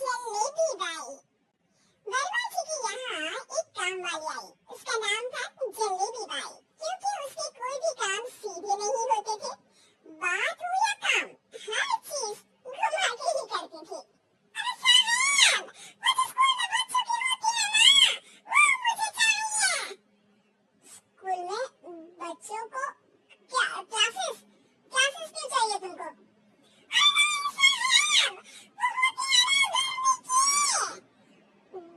Jalebi by. Verma जी के यहाँ एक काम वाली आई। उसका नाम था जलेबी बाई, क्योंकि उसके कोई भी काम सीधे नहीं होते थे। बात हो या काम, हर चीज घुमा के ही करती थी। अरे साहब, वो जो स्कूल में बच्चों की होती है ना, वो मुझे चाहिए। स्कूल में बच्चों को क्या क्लासेस क्लासेस क्यों चाहिए तुमको?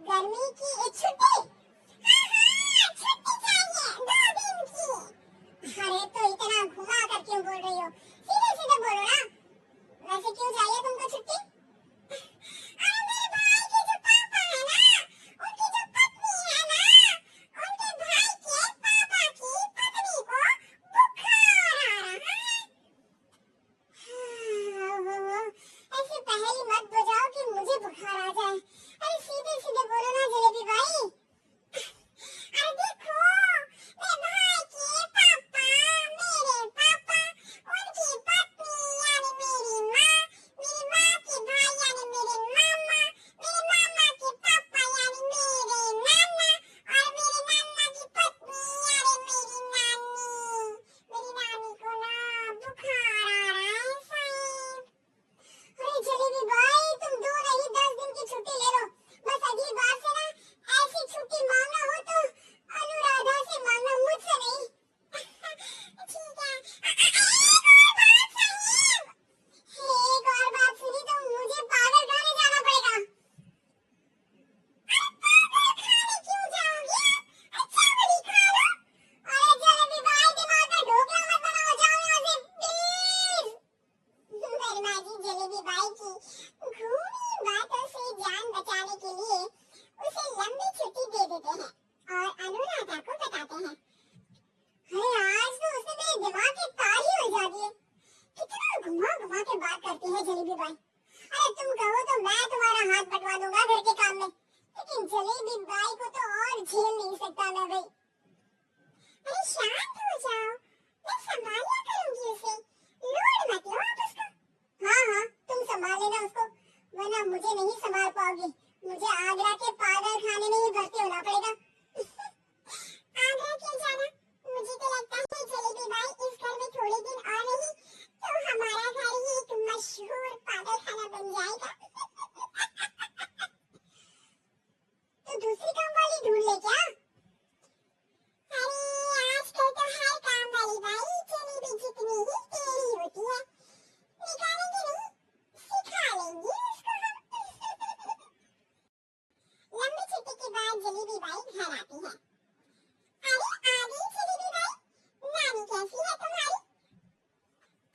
गर्मी की एक छुट्टी। छुट्टी चाहिए 2 दिन की। अरे तो इतना घुमा कर क्यों बोल रही हो? सीधे सीधे बोलो ना। वैसे क्यों चाहिए तुमको छुट्टी? अरे मेरे भाई के जो पापा है ना, उनकी जो पत्नी है ना, उनके भाई के पापा की पत्नी को बुखार आ रहा है। ऐसे पहेली मत बजाओ कि मुझे बुखार आ जाए। अरे सीधे सीधे बोलो ना जलेबी बाई। अरे देखो, मेरे भाई के पापा, मेरे पापा, उनकी पत्नी यानी मेरी माँ के भाई यानी मेरे मामा के पापा यानी मेरे नाना, और मेरे नाना की पत्नी यानी मेरी नानी को ना बुखार आ रहा है साहब। अरे जलेबी भाई, तुम 2 नहीं 10 दिन की छुट्टी ले लो। बस अगली बार से ना ऐसी छुट्टी मांगना हो तो अनुराधा से मांगना, मुझसे नहीं। ठीक है। एक और बात सुनी तो मुझे पागल खाने जाना पड़ेगा। अरे पागल खाने क्यों जाओगे? अच्छा बड़ी खा लो। अरे जलेबी भाई, दिमाग में ढोकला मत बनाओ, जाओ यहाँ से प्लीज। वर्मा जी जलेबी बाई की घूमी बातों से जान बचाने के लिए उसे लंबी छुट्टी दे देते हैं और अनुराधा को बताते हैं। अरे आज तो उसने मेरे दिमाग की तार ही उलझा दिए। कितना घुमा घुमा के बात करती है जलेबी बाई। अरे तुम कहो तो मैं तुम्हारा हाथ बटवा दूंगा घर के काम में, लेकिन जलेबी बाई को तो और झेल नहीं सकता मैं भाई। अरे शांत हो जाओ, मैं संभाला करूंगी उसे, लोड मत लो आप उसका। हाँ, तुम संभाल लेना उसको, वरना मुझे नहीं संभाल पाओगी। मुझे आगरा के पागल खाने में ही भर्ती होना पड़ेगा। आगरा क्यों जाना? मुझे तो लगता है जलेबी बाई, इस घर में थोड़े दिन और रही तो हमारा घर ही एक मशहूर पागल खाना बन जाएगा। तो दूसरी काम वाली ढूंढ ले क्या? अरे आजकल तो हर काम वाली बाई जलेबी जितनी ही टेढ़ी होती है। निकालेंगे नहीं, सिखा लेंगे उसको हम। लंबी छुट्टी के बाद जलेबी बाई घर आती है। अरे आ गई जलेबी बाई, नानी कैसी है तुम्हारी?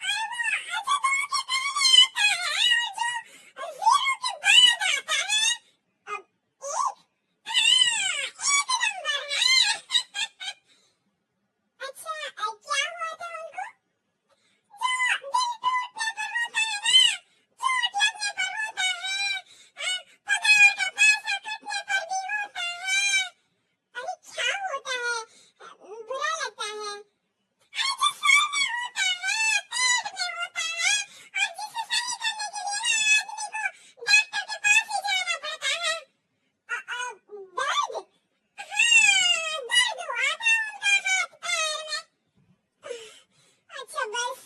अच्छा, तो के पहले आता है और जो 0 के बाद आता है, अब 1, एक नंबर है। अच्छा, क्या हुआ था उनको? जो दिल टूटने पर होता है ना, चोट लगने पर होता है, पगार का पैसा कटने पर भी होता है। अरे क्या होता है? बुरा लगता है? अरे जो सर में होता है, पेट में होता है, और जिसे सही करने के लिए ना आदमी को डॉक्टर के पास ही जाना पड़ता है। दर्द? हाँ, दर्द हुआ था उनका हाथ पैर में। अच्छा बस,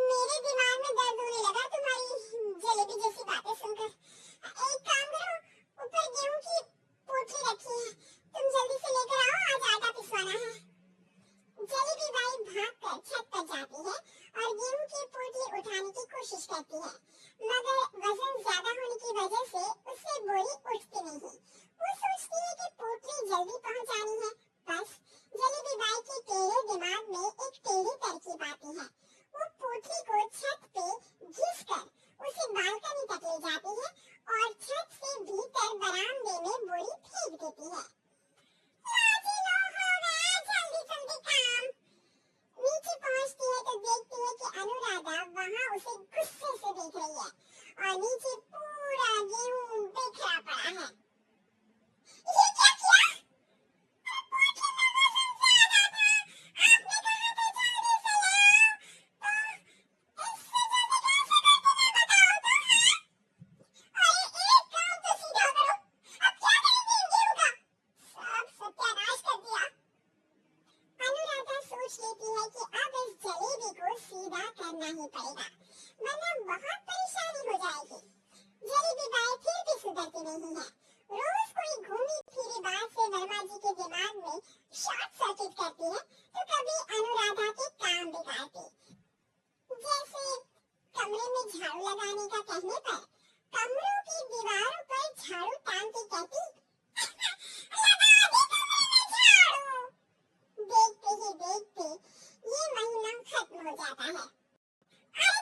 मेरे दिमाग में दर्द होने लगा तुम्हारी जलेबी जैसी बातें सुनकर। एक काम करो, ऊपर गेहूं की पोटली रखी है, तुम जल्दी से लेकर आओ, आज आटा पिसवाना है। जलेबी बाई भागकर छत पर जाती है और गेहूं की पोटली उठाने की कोशिश करती है, मगर वजन ज्यादा होने की वजह से उससे बोरी उठती नहीं। वो सोचती है कि पोटली जल्दी पहुंचानी है। बस जलेबी बाई के टेढ़े दिमाग में एक टेढ़ी तरकीब आती है। वो पोटली को छत पे घिसकर उसे बालकनी तक ले जाती है और छत से भीतर बरामदे में बोरी फेंक देती है। लाजी लो हो गया जल्दी जल्दी काम। नीचे पहुंचती है तो देखती है कि अनुराधा वहां उसे गुस्से से देख वरना बहुत परेशानी हो जाएगी। जलेबी बाई फिर भी सुधरती नहीं है। रोज कोई घूमी फिरी बात से वर्मा जी के दिमाग में शॉर्ट सर्किट करती है, तो कभी अनुराधा के काम बिगाड़ती। जैसे कमरे में झाड़ू लगाने का कहने पर कमरों की दीवारों पर झाड़ू टांग के कहती, लगा दे कमरे में झाड़ू। देखते ही देखते ये महीना खत्म हो जाता है। अरे